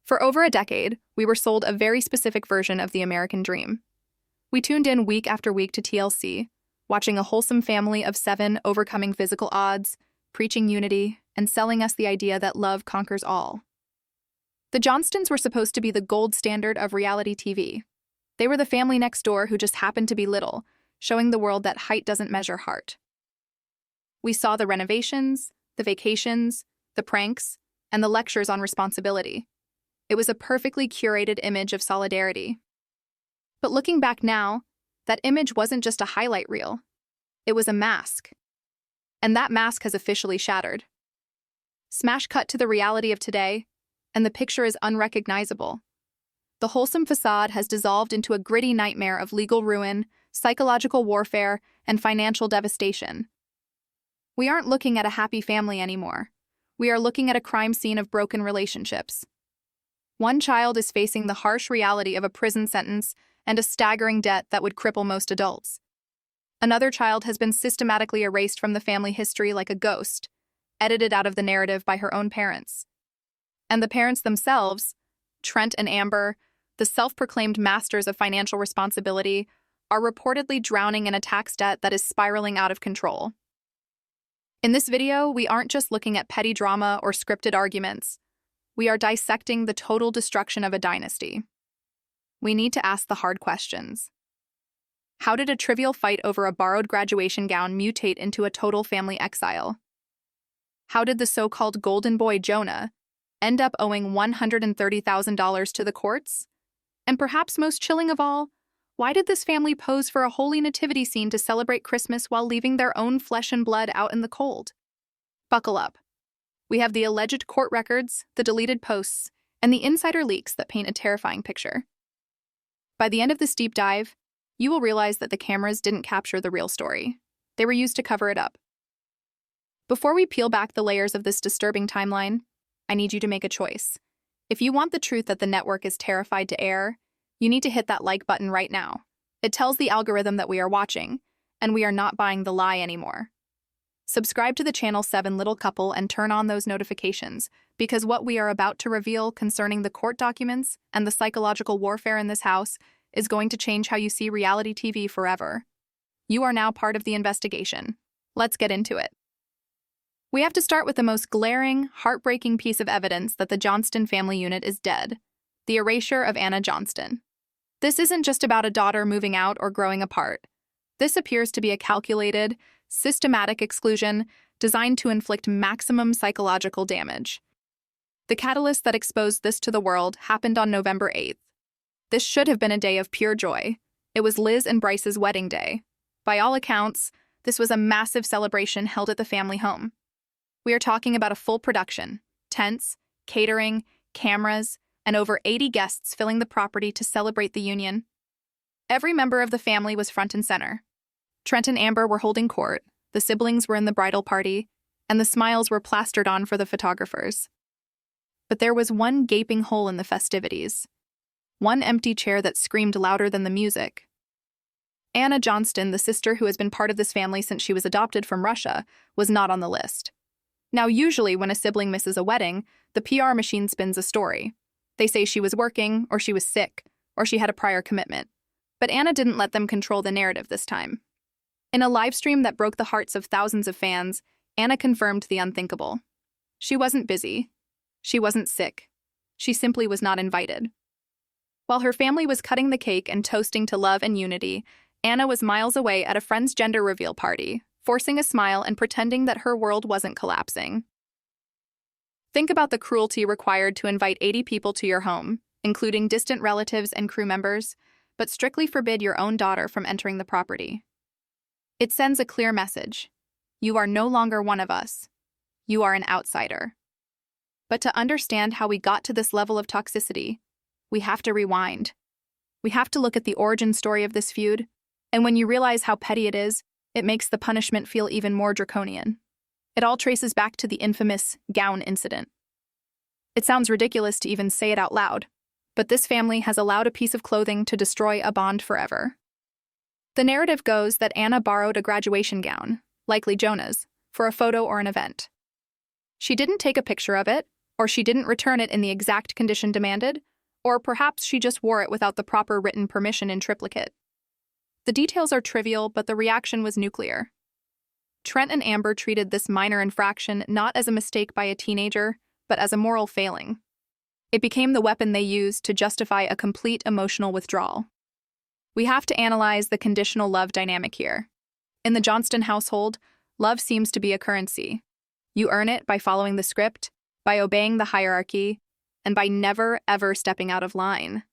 For over a decade, we were sold a very specific version of the American dream. We tuned in week after week to TLC, watching a wholesome family of 7 overcoming physical odds, preaching unity, and selling us the idea that love conquers all. The Johnstons were supposed to be the gold standard of reality TV. They were the family next door who just happened to be little, showing the world that height doesn't measure heart. We saw the renovations, the vacations, the pranks, and the lectures on responsibility. It was a perfectly curated image of solidarity. But looking back now, that image wasn't just a highlight reel. It was a mask. And that mask has officially shattered. Smash cut to the reality of today, and the picture is unrecognizable. The wholesome facade has dissolved into a gritty nightmare of legal ruin, psychological warfare, and financial devastation. We aren't looking at a happy family anymore. We are looking at a crime scene of broken relationships. One child is facing the harsh reality of a prison sentence and a staggering debt that would cripple most adults. Another child has been systematically erased from the family history like a ghost, edited out of the narrative by her own parents. And the parents themselves, Trent and Amber, the self-proclaimed masters of financial responsibility, are reportedly drowning in a tax debt that is spiraling out of control. In this video, we aren't just looking at petty drama or scripted arguments. We are dissecting the total destruction of a dynasty. We need to ask the hard questions. How did a trivial fight over a borrowed graduation gown mutate into a total family exile? How did the so-called golden boy Jonah end up owing $130,000 to the courts? And perhaps most chilling of all, why did this family pose for a holy nativity scene to celebrate Christmas while leaving their own flesh and blood out in the cold? Buckle up. We have the alleged court records, the deleted posts, and the insider leaks that paint a terrifying picture. By the end of this deep dive, you will realize that the cameras didn't capture the real story. They were used to cover it up. Before we peel back the layers of this disturbing timeline, I need you to make a choice. If you want the truth that the network is terrified to air, you need to hit that like button right now. It tells the algorithm that we are watching, and we are not buying the lie anymore. Subscribe to the channel 7 Little Couple and turn on those notifications, because what we are about to reveal concerning the court documents and the psychological warfare in this house is going to change how you see reality TV forever. You are now part of the investigation. Let's get into it. We have to start with the most glaring, heartbreaking piece of evidence that the Johnston family unit is dead: the erasure of Anna Johnston. This isn't just about a daughter moving out or growing apart. This appears to be a calculated, systematic exclusion designed to inflict maximum psychological damage. The catalyst that exposed this to the world happened on November 8th. This should have been a day of pure joy. It was Liz and Bryce's wedding day. By all accounts, this was a massive celebration held at the family home. We are talking about a full production, tents, catering, cameras, and over 80 guests filling the property to celebrate the union. Every member of the family was front and center. Trent and Amber were holding court, the siblings were in the bridal party, and the smiles were plastered on for the photographers. But there was one gaping hole in the festivities. One empty chair that screamed louder than the music. Anna Johnston, the sister who has been part of this family since she was adopted from Russia, was not on the list. Now, usually when a sibling misses a wedding, the PR machine spins a story. They say she was working, or she was sick, or she had a prior commitment. But Anna didn't let them control the narrative this time. In a live stream that broke the hearts of thousands of fans, Anna confirmed the unthinkable. She wasn't busy. She wasn't sick. She simply was not invited. While her family was cutting the cake and toasting to love and unity, Anna was miles away at a friend's gender reveal party, forcing a smile and pretending that her world wasn't collapsing. Think about the cruelty required to invite 80 people to your home, including distant relatives and crew members, but strictly forbid your own daughter from entering the property. It sends a clear message. You are no longer one of us. You are an outsider. But to understand how we got to this level of toxicity, we have to rewind. We have to look at the origin story of this feud, and when you realize how petty it is, it makes the punishment feel even more draconian. It all traces back to the infamous gown incident. It sounds ridiculous to even say it out loud, but this family has allowed a piece of clothing to destroy a bond forever. The narrative goes that Anna borrowed a graduation gown, likely Jonah's, for a photo or an event. She didn't take a picture of it, Or she didn't return it in the exact condition demanded, or perhaps she just wore it without the proper written permission in triplicate. The details are trivial, but the reaction was nuclear. Trent and Amber treated this minor infraction not as a mistake by a teenager, but as a moral failing. It became the weapon they used to justify a complete emotional withdrawal. We have to analyze the conditional love dynamic here. In the Johnston household, love seems to be a currency. You earn it by following the script, by obeying the hierarchy, and by never, ever stepping out of line.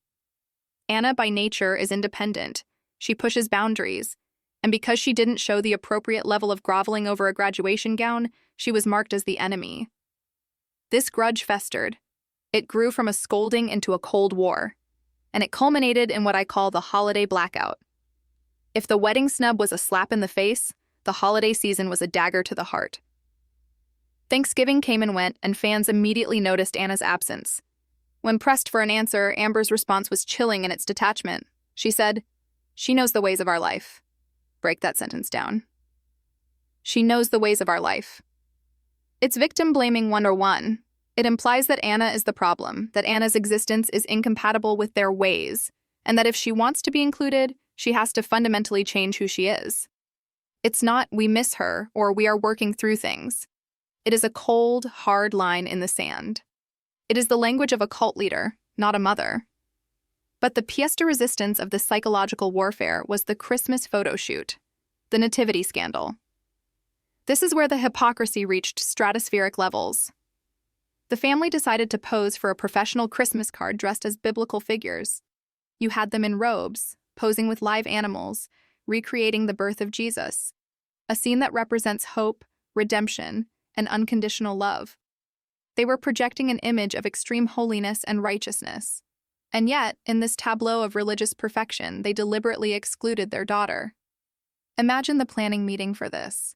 Anna, by nature, is independent. She pushes boundaries, and because she didn't show the appropriate level of groveling over a graduation gown, she was marked as the enemy. This grudge festered. It grew from a scolding into a cold war, and it culminated in what I call the holiday blackout. If the wedding snub was a slap in the face, the holiday season was a dagger to the heart. Thanksgiving came and went, and fans immediately noticed Anna's absence. When pressed for an answer, Amber's response was chilling in its detachment. She said, "She knows the ways of our life." Break that sentence down. She knows the ways of our life. It's victim-blaming 101. It implies that Anna is the problem, that Anna's existence is incompatible with their ways, and that if she wants to be included, she has to fundamentally change who she is. It's not "we miss her" or "we are working through things." It is a cold, hard line in the sand. It is the language of a cult leader, not a mother. But the pièce de résistance of this psychological warfare was the Christmas photo shoot, the nativity scandal. This is where the hypocrisy reached stratospheric levels. The family decided to pose for a professional Christmas card dressed as biblical figures. You had them in robes, posing with live animals, recreating the birth of Jesus, a scene that represents hope, redemption, and unconditional love. They were projecting an image of extreme holiness and righteousness. And yet, in this tableau of religious perfection, they deliberately excluded their daughter. Imagine the planning meeting for this.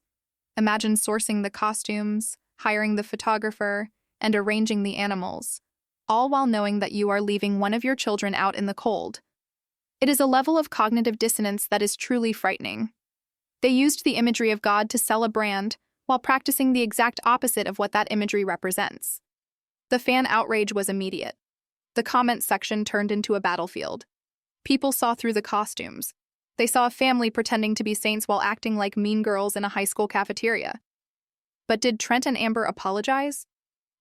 Imagine sourcing the costumes, hiring the photographer, and arranging the animals, all while knowing that you are leaving one of your children out in the cold. It is a level of cognitive dissonance that is truly frightening. They used the imagery of God to sell a brand, while practicing the exact opposite of what that imagery represents. The fan outrage was immediate. The comments section turned into a battlefield. People saw through the costumes. They saw a family pretending to be saints while acting like mean girls in a high school cafeteria. But did Trent and Amber apologize?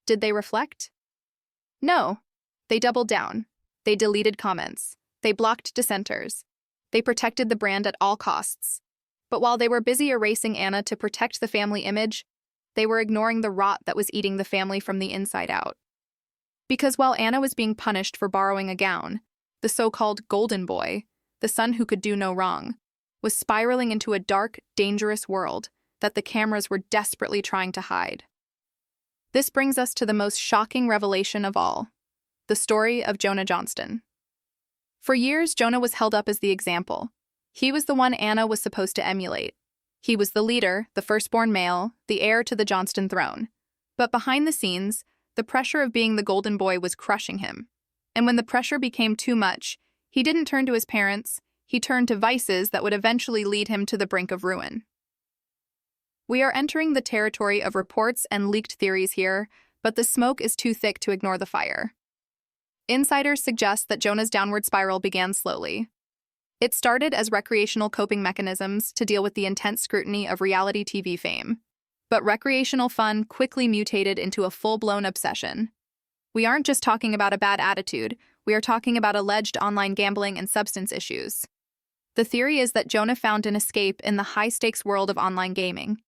Did they reflect? No. They doubled down. They deleted comments. They blocked dissenters. They protected the brand at all costs. But while they were busy erasing Anna to protect the family image, they were ignoring the rot that was eating the family from the inside out. Because while Anna was being punished for borrowing a gown, the so-called golden boy, the son who could do no wrong, was spiraling into a dark, dangerous world that the cameras were desperately trying to hide. This brings us to the most shocking revelation of all, the story of Jonah Johnston. For years, Jonah was held up as the example. He was the one Anna was supposed to emulate. He was the leader, the firstborn male, the heir to the Johnston throne. But behind the scenes, the pressure of being the golden boy was crushing him. And when the pressure became too much, he didn't turn to his parents, he turned to vices that would eventually lead him to the brink of ruin. We are entering the territory of reports and leaked theories here, but the smoke is too thick to ignore the fire. Insiders suggest that Jonah's downward spiral began slowly. It started as recreational coping mechanisms to deal with the intense scrutiny of reality TV fame. But recreational fun quickly mutated into a full-blown obsession. We aren't just talking about a bad attitude, we are talking about alleged online gambling and substance issues. The theory is that Jonah found an escape in the high-stakes world of online gaming.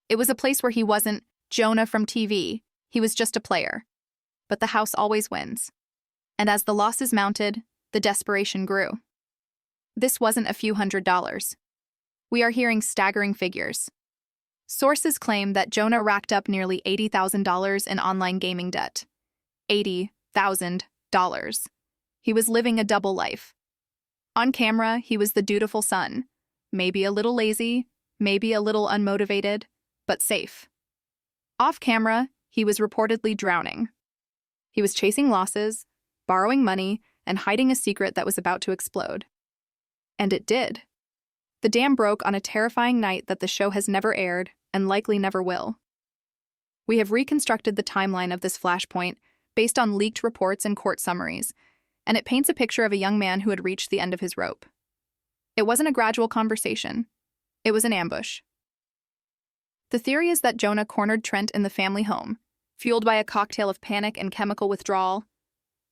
It was a place where he wasn't Jonah from TV, he was just a player. But the house always wins. And as the losses mounted, the desperation grew. This wasn't a few $100s. We are hearing staggering figures. Sources claim that Jonah racked up nearly $80,000 in online gaming debt. $80,000. He was living a double life. On camera, he was the dutiful son, maybe a little lazy, maybe a little unmotivated, but safe. Off camera, he was reportedly drowning. He was chasing losses, borrowing money, and hiding a secret that was about to explode. And it did. The dam broke on a terrifying night that the show has never aired and likely never will. We have reconstructed the timeline of this flashpoint, based on leaked reports and court summaries, and it paints a picture of a young man who had reached the end of his rope. It wasn't a gradual conversation. It was an ambush. The theory is that Jonah cornered Trent in the family home, fueled by a cocktail of panic and chemical withdrawal.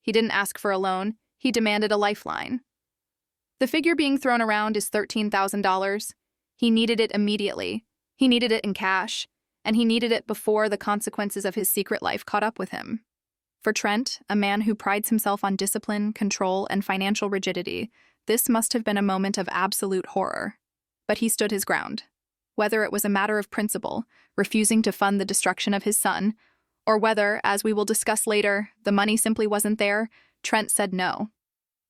He didn't ask for a loan, he demanded a lifeline. The figure being thrown around is $13,000. He needed it immediately. He needed it in cash, and he needed it before the consequences of his secret life caught up with him. For Trent, a man who prides himself on discipline, control, and financial rigidity, this must have been a moment of absolute horror. But he stood his ground. Whether it was a matter of principle, refusing to fund the destruction of his son, or whether, as we will discuss later, the money simply wasn't there, Trent said no.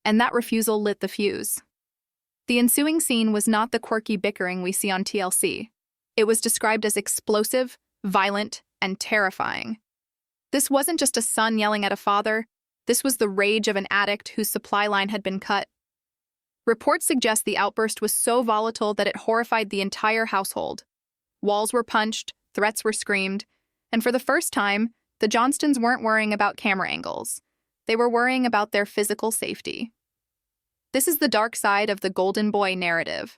And that refusal lit the fuse. The ensuing scene was not the quirky bickering we see on TLC. It was described as explosive, violent, and terrifying. This wasn't just a son yelling at a father. This was the rage of an addict whose supply line had been cut. Reports suggest the outburst was so volatile that it horrified the entire household. Walls were punched, threats were screamed, and for the first time, the Johnstons weren't worrying about camera angles. They were worrying about their physical safety. This is the dark side of the golden boy narrative.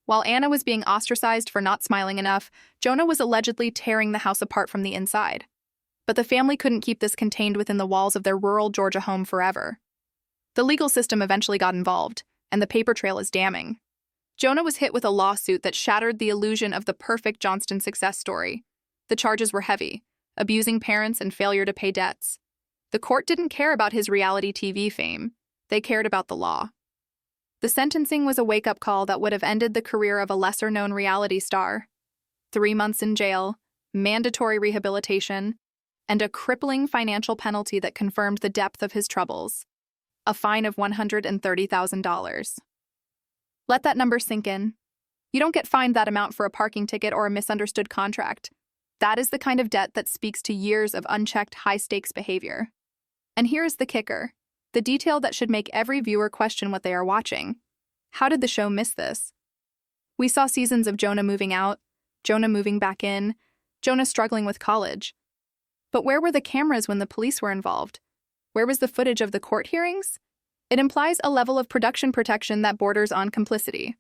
While Anna was being ostracized for not smiling enough, Jonah was allegedly tearing the house apart from the inside. But the family couldn't keep this contained within the walls of their rural Georgia home forever. The legal system eventually got involved, and the paper trail is damning. Jonah was hit with a lawsuit that shattered the illusion of the perfect Johnston success story. The charges were heavy: abusing parents and failure to pay debts. The court didn't care about his reality TV fame. They cared about the law. The sentencing was a wake-up call that would have ended the career of a lesser-known reality star. 3 months in jail, mandatory rehabilitation, and a crippling financial penalty that confirmed the depth of his troubles. A fine of $130,000. Let that number sink in. You don't get fined that amount for a parking ticket or a misunderstood contract. That is the kind of debt that speaks to years of unchecked high-stakes behavior. And here is the kicker, the detail that should make every viewer question what they are watching. How did the show miss this? We saw seasons of Jonah moving out, Jonah moving back in, Jonah struggling with college. But where were the cameras when the police were involved? Where was the footage of the court hearings? It implies a level of production protection that borders on complicity.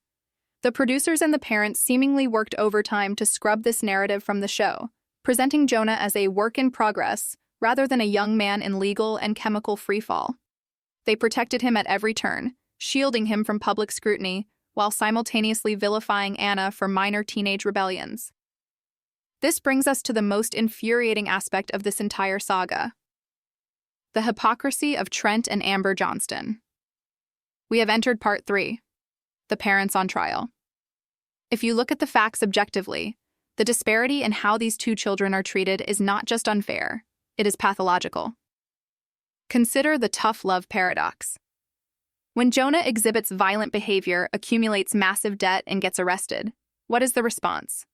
The producers and the parents seemingly worked overtime to scrub this narrative from the show, presenting Jonah as a work in progress rather than a young man in legal and chemical freefall. They protected him at every turn, shielding him from public scrutiny while simultaneously vilifying Anna for minor teenage rebellions. This brings us to the most infuriating aspect of this entire saga: the hypocrisy of Trent and Amber Johnston. We have entered part 3, the parents on trial. If you look at the facts objectively, the disparity in how these two children are treated is not just unfair, it is pathological. Consider the tough love paradox. When Jonah exhibits violent behavior, accumulates massive debt, and gets arrested, what is the response?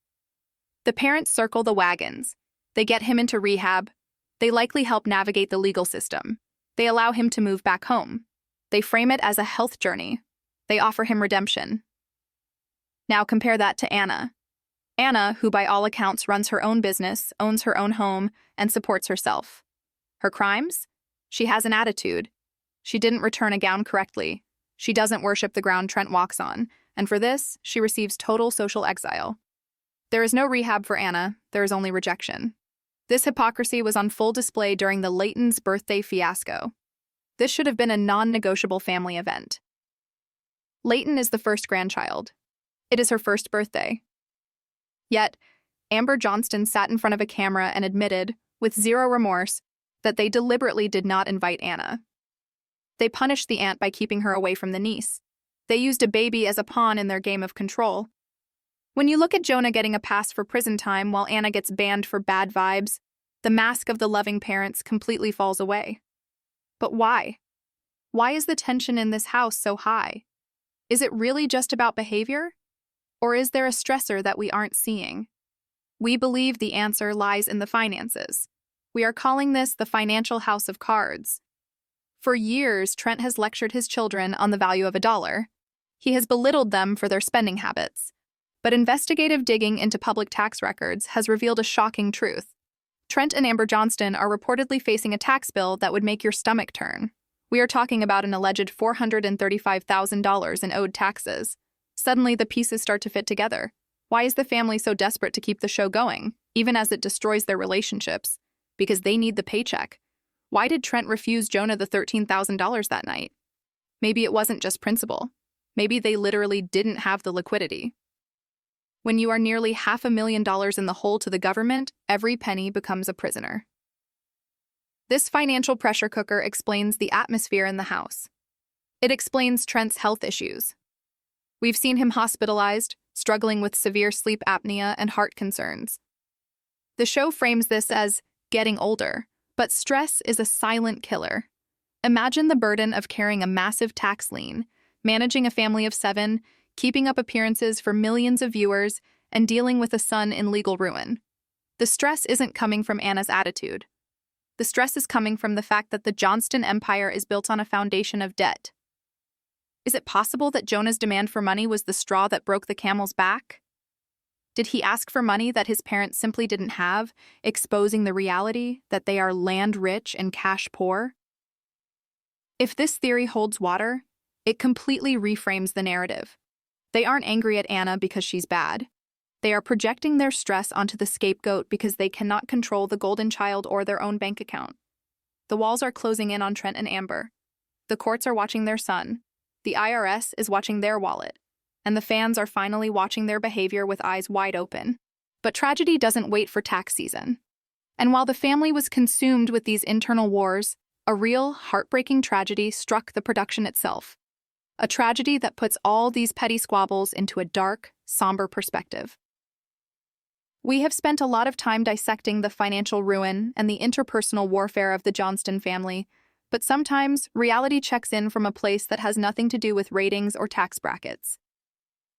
The parents circle the wagons. They get him into rehab. They likely help navigate the legal system. They allow him to move back home. They frame it as a health journey. They offer him redemption. Now compare that to Anna. Anna, who by all accounts runs her own business, owns her own home, and supports herself. Her crimes? She has an attitude. She didn't return a gown correctly. She doesn't worship the ground Trent walks on, and for this, she receives total social exile. There is no rehab for Anna, there is only rejection. This hypocrisy was on full display during the Layton's birthday fiasco. This should have been a non-negotiable family event. Layton is the first grandchild. It is her first birthday. Yet, Amber Johnston sat in front of a camera and admitted, with zero remorse, that they deliberately did not invite Anna. They punished the aunt by keeping her away from the niece. They used a baby as a pawn in their game of control. When you look at Jonah getting a pass for prison time while Anna gets banned for bad vibes, the mask of the loving parents completely falls away. But why? Why is the tension in this house so high? Is it really just about behavior? Or is there a stressor that we aren't seeing? We believe the answer lies in the finances. We are calling this the financial house of cards. For years, Trent has lectured his children on the value of $1. He has belittled them for their spending habits. But investigative digging into public tax records has revealed a shocking truth. Trent and Amber Johnston are reportedly facing a tax bill that would make your stomach turn. We are talking about an alleged $435,000 in owed taxes. Suddenly, the pieces start to fit together. Why is the family so desperate to keep the show going, even as it destroys their relationships? Because they need the paycheck. Why did Trent refuse Jonah the $13,000 that night? Maybe it wasn't just principle. Maybe they literally didn't have the liquidity. When you are nearly $500,000 in the hole to the government, every penny becomes a prisoner. This financial pressure cooker explains the atmosphere in the house. It explains Trent's health issues. We've seen him hospitalized, struggling with severe sleep apnea and heart concerns. The show frames this as getting older, but stress is a silent killer. Imagine the burden of carrying a massive tax lien, managing a family of 7, keeping up appearances for millions of viewers, and dealing with a son in legal ruin. The stress isn't coming from Anna's attitude. The stress is coming from the fact that the Johnston empire is built on a foundation of debt. Is it possible that Jonah's demand for money was the straw that broke the camel's back? Did he ask for money that his parents simply didn't have, exposing the reality that they are land-rich and cash-poor? If this theory holds water, it completely reframes the narrative. They aren't angry at Anna because she's bad. They are projecting their stress onto the scapegoat because they cannot control the golden child or their own bank account. The walls are closing in on Trent and Amber. The courts are watching their son. The IRS is watching their wallet. And the fans are finally watching their behavior with eyes wide open. But tragedy doesn't wait for tax season. And while the family was consumed with these internal wars, a real, heartbreaking tragedy struck the production itself. A tragedy that puts all these petty squabbles into a dark, somber perspective. We have spent a lot of time dissecting the financial ruin and the interpersonal warfare of the Johnston family, but sometimes reality checks in from a place that has nothing to do with ratings or tax brackets.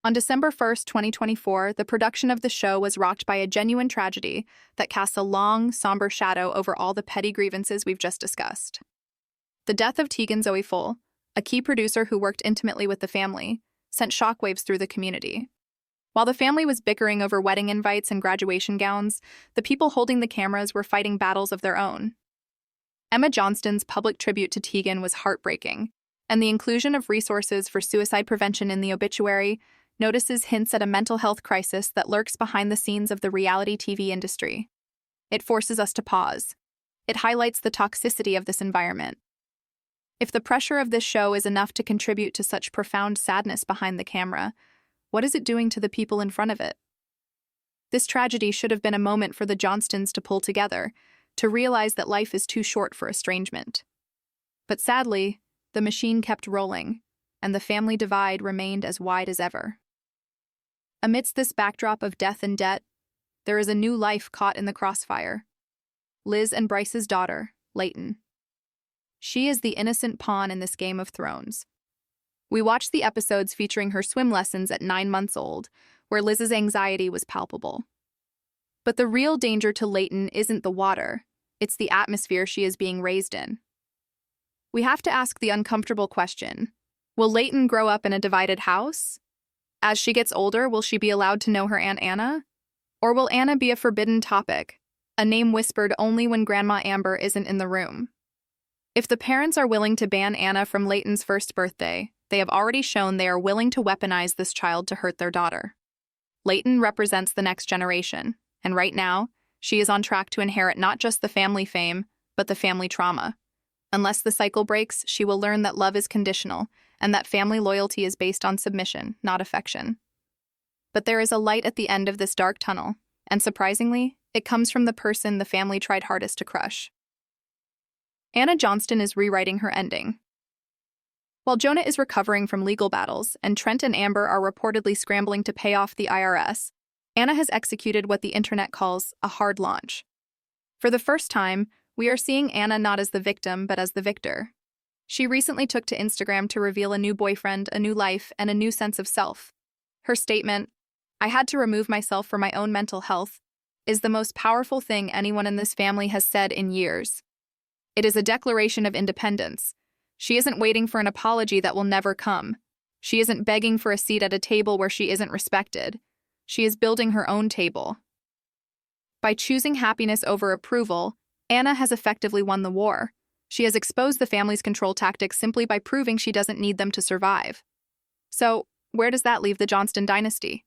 On December 1st, 2024, the production of the show was rocked by a genuine tragedy that casts a long, somber shadow over all the petty grievances we've just discussed. The death of Tegan Zoe Full, a key producer who worked intimately with the family, sent shockwaves through the community. While the family was bickering over wedding invites and graduation gowns, the people holding the cameras were fighting battles of their own. Anna Johnston's public tribute to Tegan was heartbreaking, and the inclusion of resources for suicide prevention in the obituary notices hints at a mental health crisis that lurks behind the scenes of the reality TV industry. It forces us to pause. It highlights the toxicity of this environment. If the pressure of this show is enough to contribute to such profound sadness behind the camera, what is it doing to the people in front of it? This tragedy should have been a moment for the Johnstons to pull together, to realize that life is too short for estrangement. But sadly, the machine kept rolling, and the family divide remained as wide as ever. Amidst this backdrop of death and debt, there is a new life caught in the crossfire. Liz and Bryce's daughter, Leighton. She is the innocent pawn in this Game of Thrones. We watched the episodes featuring her swim lessons at 9 months old, where Liz's anxiety was palpable. But the real danger to Leighton isn't the water, it's the atmosphere she is being raised in. We have to ask the uncomfortable question, will Leighton grow up in a divided house? As she gets older, will she be allowed to know her Aunt Anna? Or will Anna be a forbidden topic, a name whispered only when Grandma Amber isn't in the room? If the parents are willing to ban Anna from Leighton's first birthday, they have already shown they are willing to weaponize this child to hurt their daughter. Leighton represents the next generation, and right now, she is on track to inherit not just the family fame, but the family trauma. Unless the cycle breaks, she will learn that love is conditional, and that family loyalty is based on submission, not affection. But there is a light at the end of this dark tunnel, and surprisingly, it comes from the person the family tried hardest to crush. Anna Johnston is rewriting her ending. While Jonah is recovering from legal battles and Trent and Amber are reportedly scrambling to pay off the IRS, Anna has executed what the internet calls a hard launch. For the first time, we are seeing Anna not as the victim, but as the victor. She recently took to Instagram to reveal a new boyfriend, a new life, and a new sense of self. Her statement, "I had to remove myself for my own mental health," is the most powerful thing anyone in this family has said in years. It is a declaration of independence. She isn't waiting for an apology that will never come. She isn't begging for a seat at a table where she isn't respected. She is building her own table. By choosing happiness over approval, Anna has effectively won the war. She has exposed the family's control tactics simply by proving she doesn't need them to survive. So, where does that leave the Johnston dynasty?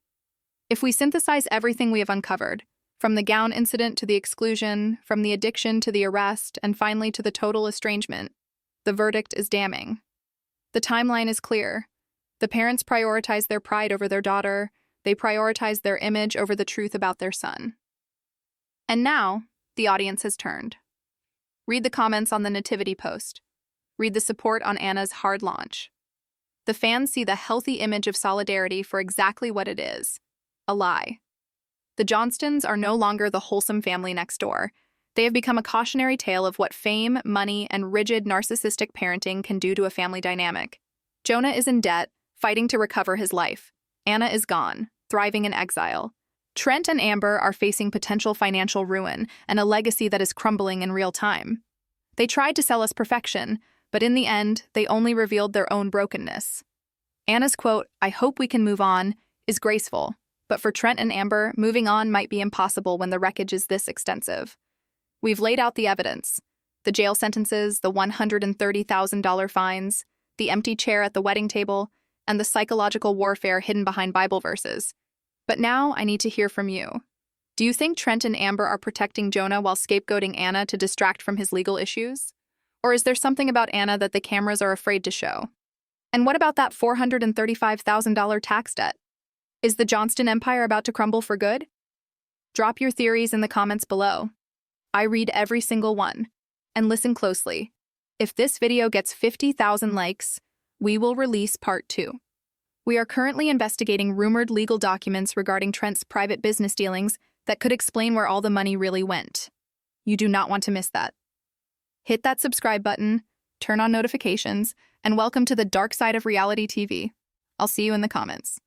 If we synthesize everything we have uncovered, from the gown incident to the exclusion, from the addiction to the arrest, and finally to the total estrangement, the verdict is damning. The timeline is clear. The parents prioritize their pride over their daughter. They prioritize their image over the truth about their son. And now, the audience has turned. Read the comments on the nativity post. Read the support on Anna's hard launch. The fans see the healthy image of solidarity for exactly what it is, a lie. The Johnstons are no longer the wholesome family next door. They have become a cautionary tale of what fame, money, and rigid narcissistic parenting can do to a family dynamic. Jonah is in debt, fighting to recover his life. Anna is gone, thriving in exile. Trent and Amber are facing potential financial ruin and a legacy that is crumbling in real time. They tried to sell us perfection, but in the end, they only revealed their own brokenness. Anna's quote, "I hope we can move on," is graceful, but for Trent and Amber, moving on might be impossible when the wreckage is this extensive. We've laid out the evidence: the jail sentences, the $130,000 fines, the empty chair at the wedding table, and the psychological warfare hidden behind Bible verses. But now I need to hear from you. Do you think Trent and Amber are protecting Jonah while scapegoating Anna to distract from his legal issues? Or is there something about Anna that the cameras are afraid to show? And what about that $435,000 tax debt? Is the Johnston empire about to crumble for good? Drop your theories in the comments below. I read every single one. And listen closely. If this video gets 50,000 likes, we will release part 2. We are currently investigating rumored legal documents regarding Trent's private business dealings that could explain where all the money really went. You do not want to miss that. Hit that subscribe button, turn on notifications, and welcome to the dark side of reality TV. I'll see you in the comments.